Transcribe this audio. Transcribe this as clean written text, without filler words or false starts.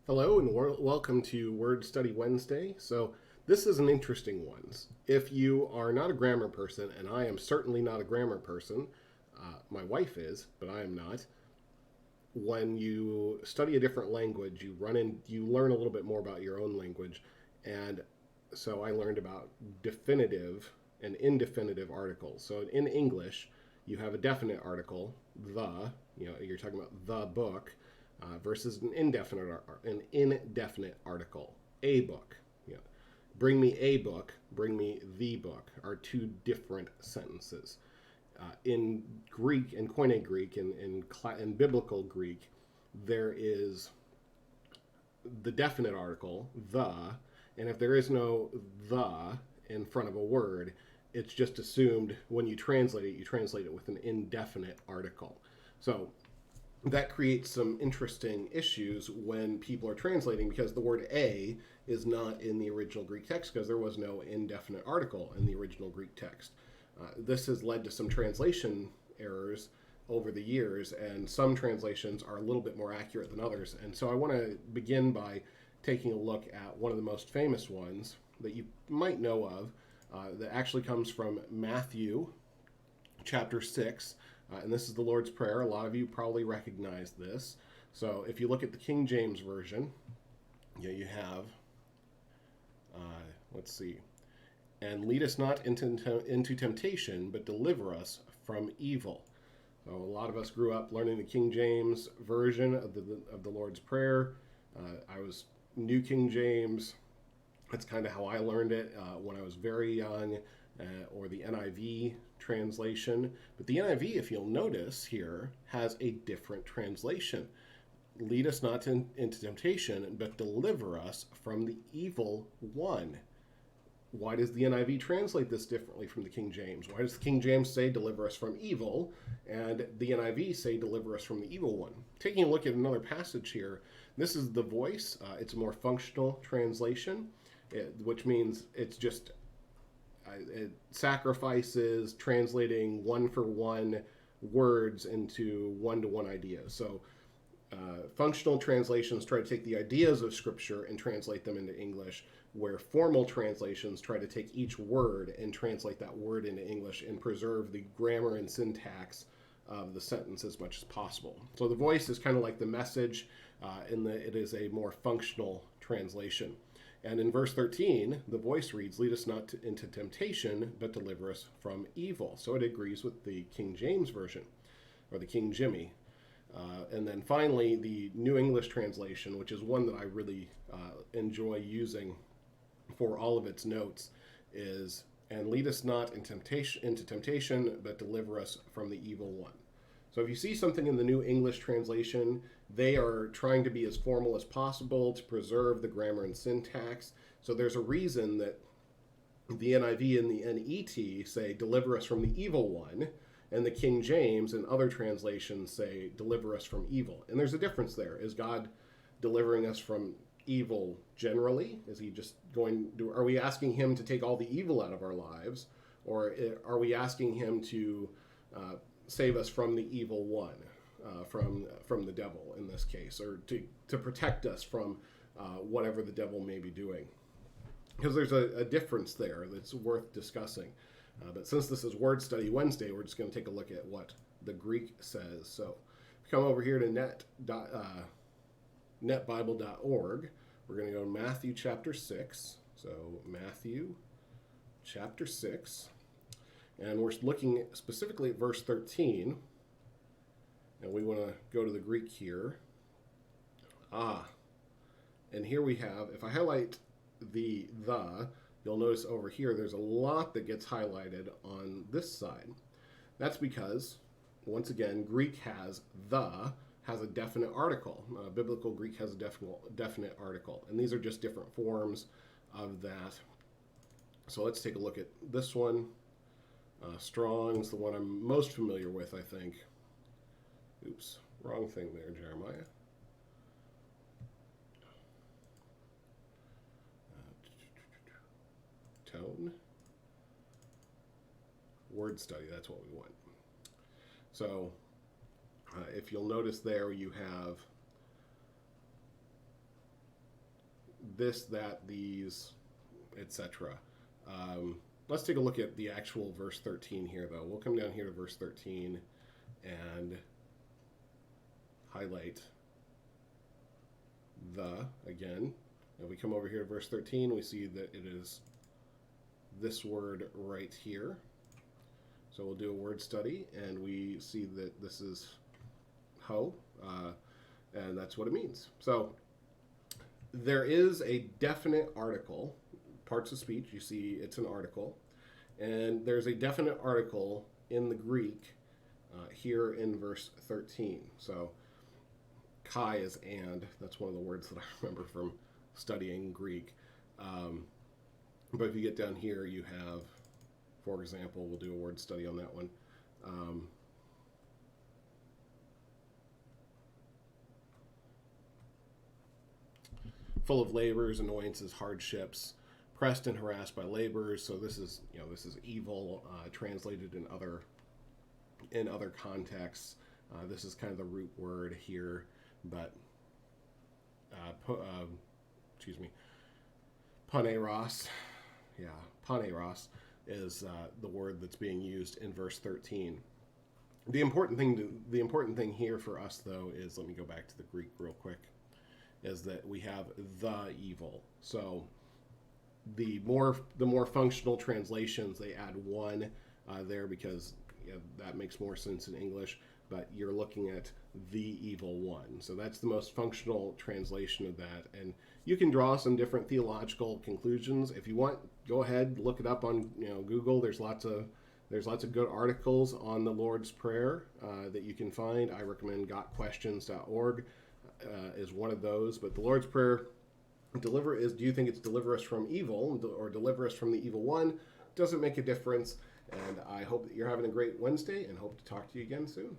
Hello and welcome to Word Study Wednesday. So, this is an interesting one. If you are not a grammar person, and I am certainly not a grammar person, my wife is, but I am not. When you study a different language, you learn a little bit more about your own language, and so I learned about definitive and indefinitive articles. So, in English, you have a definite article, the, you're talking about the book, versus an indefinite article, a book. You know, bring me a book, bring me the book are two different sentences. In Greek, in Koine Greek, in biblical Greek, there is the definite article, the, and if there is no the in front of a word, it's just assumed when you translate it with an indefinite article. So that creates some interesting issues when people are translating because the word a is not in the original Greek text because there was no indefinite article in the original Greek text. This has led to some translation errors over the years, and some translations are a little bit more accurate than others. And so I want to begin by taking a look at one of the most famous ones that you might know of that actually comes from Matthew chapter 6. And this is the Lord's Prayer. A lot of you probably recognize this. So if you look at the King James Version, you have, let's see, and lead us not into temptation, but deliver us from evil. So a lot of us grew up learning the King James Version of the Lord's Prayer. I was New King James. That's kind of how I learned it when I was very young, or the NIV translation. But the NIV, if you'll notice here, has a different translation. Lead us not into temptation, but deliver us from the evil one. Why does the NIV translate this differently from the King James? Why does the King James say deliver us from evil, and the NIV say deliver us from the evil one? Taking a look at another passage here, this is the Voice. It's a more functional translation, which means it sacrifices translating one for one words into one to one ideas. So functional translations try to take the ideas of Scripture and translate them into English, where formal translations try to take each word and translate that word into English and preserve the grammar and syntax of the sentence as much as possible. So the Voice is kind of like the Message, in that it is a more functional translation. And in verse 13, the Voice reads, lead us not into temptation, but deliver us from evil. So it agrees with the King James Version, or the King Jimmy. And then finally, the New English translation, which is one that I really enjoy using for all of its notes, is, and lead us not into temptation, but deliver us from the evil one. So if you see something in the New English translation, they are trying to be as formal as possible to preserve the grammar and syntax. So there's a reason that the NIV and the NET say deliver us from the evil one, and the King James and other translations say deliver us from evil. And there's a difference there. Is God delivering us from evil generally? Is he just are we asking him to take all the evil out of our lives? Or are we asking him to save us from the evil one, from the devil in this case, or to protect us from whatever the devil may be doing? Because there's a difference there that's worth discussing. But since this is Word Study Wednesday, we're just going to take a look at what the Greek says. So come over here to netbible.org. We're going to go to Matthew chapter 6. So Matthew chapter 6. And we're looking specifically at verse 13. And we want to go to the Greek here. And here we have, if I highlight the, you'll notice over here there's a lot that gets highlighted on this side. That's because, once again, Greek has a definite article. Biblical Greek has a definite article. And these are just different forms of that. So let's take a look at this one. Strong's the one I'm most familiar with, I think. Oops, wrong thing there, Jeremiah. Tone. Word study, that's what we want. So if you'll notice there, you have this, that, these, etc. Let's take a look at the actual verse 13 here, though. We'll come down here to verse 13 and highlight the again. If we come over here to verse 13, we see that it is this word right here. So we'll do a word study, and we see that this is ho, and that's what it means. So there is a definite article, parts of speech, you see it's an article, and there's a definite article in the Greek here in verse 13. So kai is and, that's one of the words that I remember from studying Greek. But if you get down here, you have, for example, we'll do a word study on that one. Full of labors, annoyances, hardships, pressed and harassed by laborers. So this is, this is evil, translated in other contexts. This is kind of the root word here, but paneros. Yeah, paneros is the word that's being used in verse 13. The important thing here for us, though, is, let me go back to the Greek real quick, is that we have the evil. So the more functional translations, they add one there because that makes more sense in English. But you're looking at the evil one. So that's the most functional translation of that. And you can draw some different theological conclusions. If you want, go ahead, look it up on Google. There's lots of good articles on the Lord's Prayer that you can find. I recommend gotquestions.org is one of those. But the Lord's Prayer, do you think it's deliver us from evil or deliver us from the evil one? Doesn't make a difference. And I hope that you're having a great Wednesday and hope to talk to you again soon.